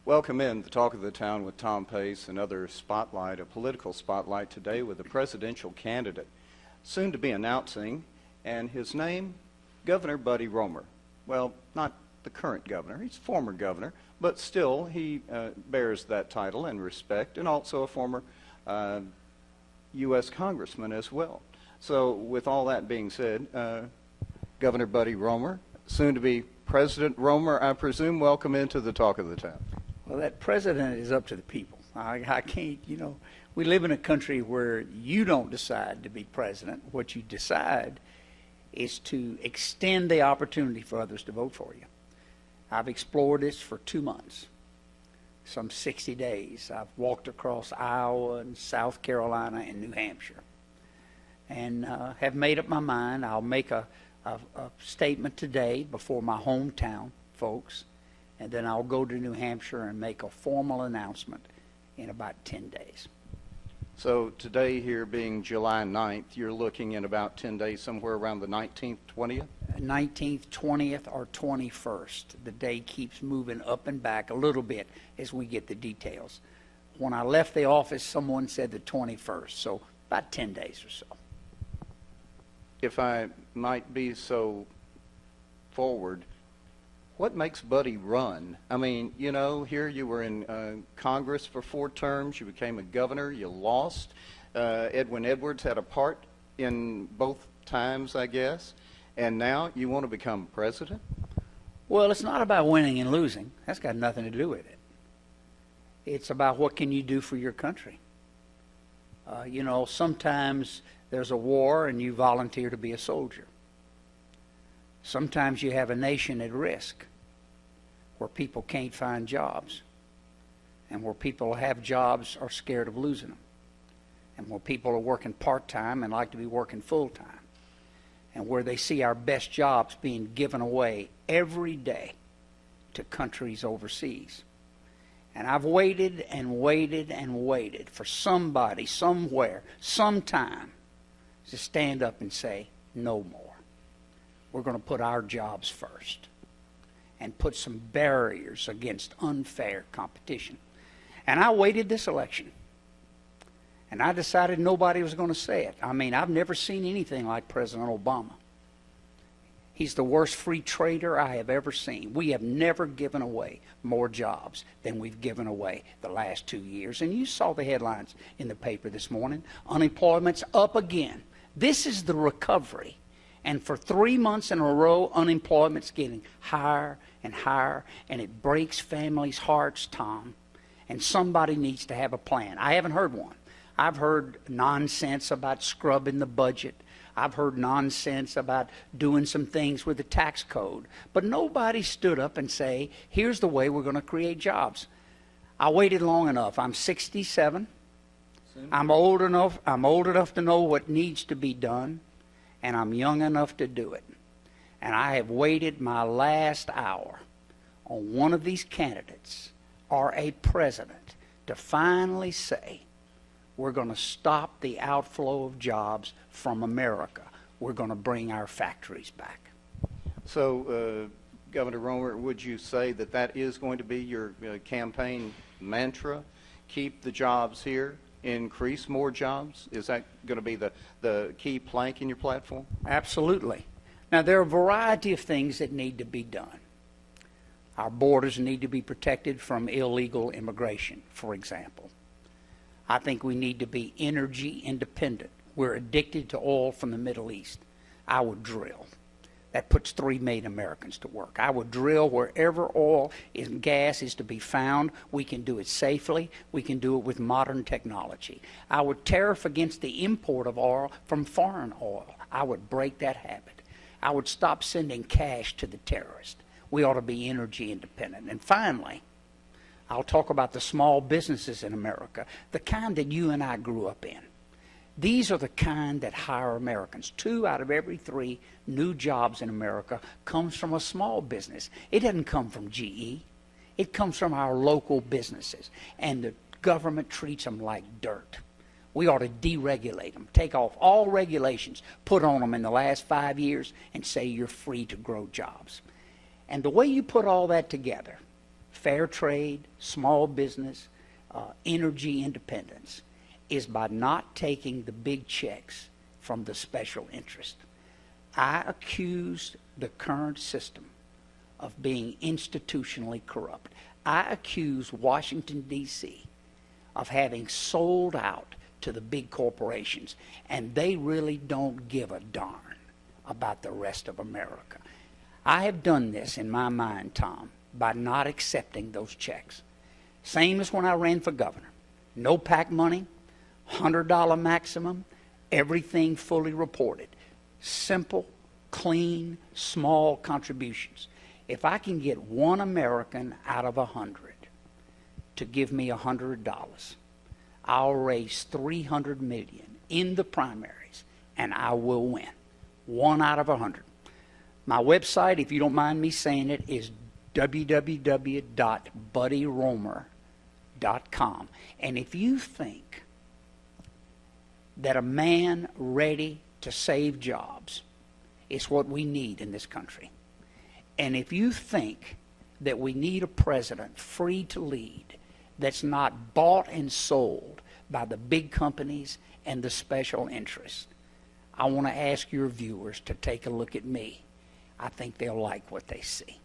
Welcome in the Talk of the Town with Tom Pace, another spotlight, a political spotlight today with a presidential candidate soon to be announcing, and his name, Governor Buddy Roemer. Well, not the current governor, he's former governor, but still he bears that title and respect, and also a former U.S. congressman as well. So with all that being said, Governor Buddy Roemer, soon to be President Roemer, I presume, welcome into the Talk of the Town. Well, that president is up to the people. I can't, we live in a country where you don't decide to be president. What you decide is to extend the opportunity for others to vote for you. I've explored this for 2 months, some 60 days. I've walked across Iowa and South Carolina and New Hampshire, and have made up my mind. I'll make a statement today before my hometown folks, and then I'll go to New Hampshire and make a formal announcement in about 10 days. So today here being July 9th, you're looking in about 10 days, somewhere around the 19th, 20th? 19th, 20th, or 21st. The day keeps moving up and back a little bit as we get the details. When I left the office, someone said the 21st, so about 10 days or so. If I might be so forward, what makes Buddy run? I mean, here you were in Congress for 4 terms. You became a governor. You lost. Edwin Edwards had a part in both times, I guess. And now you want to become president? Well, it's not about winning and losing. That's got nothing to do with it. It's about what can you do for your country. Sometimes there's a war and you volunteer to be a soldier. Sometimes you have a nation at risk where people can't find jobs, and where people have jobs are scared of losing them, and where people are working part-time and like to be working full-time, and where they see our best jobs being given away every day to countries overseas. And I've waited and waited and waited for somebody, somewhere, sometime to stand up and say, no more. We're going to put our jobs first and put some barriers against unfair competition. And I waited this election, and I decided nobody was going to say it. I mean, I've never seen anything like President Obama. He's the worst free trader I have ever seen. We have never given away more jobs than we've given away the last 2 years. And you saw the headlines in the paper this morning. Unemployment's up again. This is the recovery. And for 3 months in a row, unemployment's getting higher and higher, and it breaks families' hearts, Tom. And somebody needs to have a plan. I haven't heard one. I've heard nonsense about scrubbing the budget. I've heard nonsense about doing some things with the tax code. But nobody stood up and say, here's the way we're going to create jobs. I waited long enough. I'm 67. I'm old enough to know what needs to be done. And I'm young enough to do it. And I have waited my last hour on one of these candidates or a president to finally say, we're going to stop the outflow of jobs from America. We're going to bring our factories back. So, Governor Roemer, would you say that that is going to be your campaign mantra? Keep the jobs here? Increase more jobs? Is that going to be the key plank in your platform? Absolutely. Now, there are a variety of things that need to be done. Our borders need to be protected from illegal immigration, for example. I think we need to be energy independent. We're addicted to oil from the Middle East. I would drill. That puts 3 million Americans to work. I would drill wherever oil and gas is to be found. We can do it safely. We can do it with modern technology. I would tariff against the import of oil from foreign oil. I would break that habit. I would stop sending cash to the terrorists. We ought to be energy independent. And finally, I'll talk about the small businesses in America, the kind that you and I grew up in. These are the kind that hire Americans. 2 out of every 3 new jobs in America comes from a small business. It doesn't come from GE. It comes from our local businesses. And the government treats them like dirt. We ought to deregulate them, take off all regulations put on them in the last 5 years and say you're free to grow jobs. And the way you put all that together, fair trade, small business, energy independence, is by not taking the big checks from the special interest. I accuse the current system of being institutionally corrupt. I accuse Washington, D.C. of having sold out to the big corporations, and they really don't give a darn about the rest of America. I have done this in my mind, Tom, by not accepting those checks. Same as when I ran for governor. No PAC money, $100 maximum, everything fully reported. Simple, clean, small contributions. If I can get one American out of 100 to give me $100, I'll raise $300 million in the primaries, and I will win. 1 out of 100. My website, if you don't mind me saying it, is www.buddyroemer.com. And if you think that a man ready to save jobs is what we need in this country, and if you think that we need a president free to lead that's not bought and sold by the big companies and the special interests, I want to ask your viewers to take a look at me. I think they'll like what they see.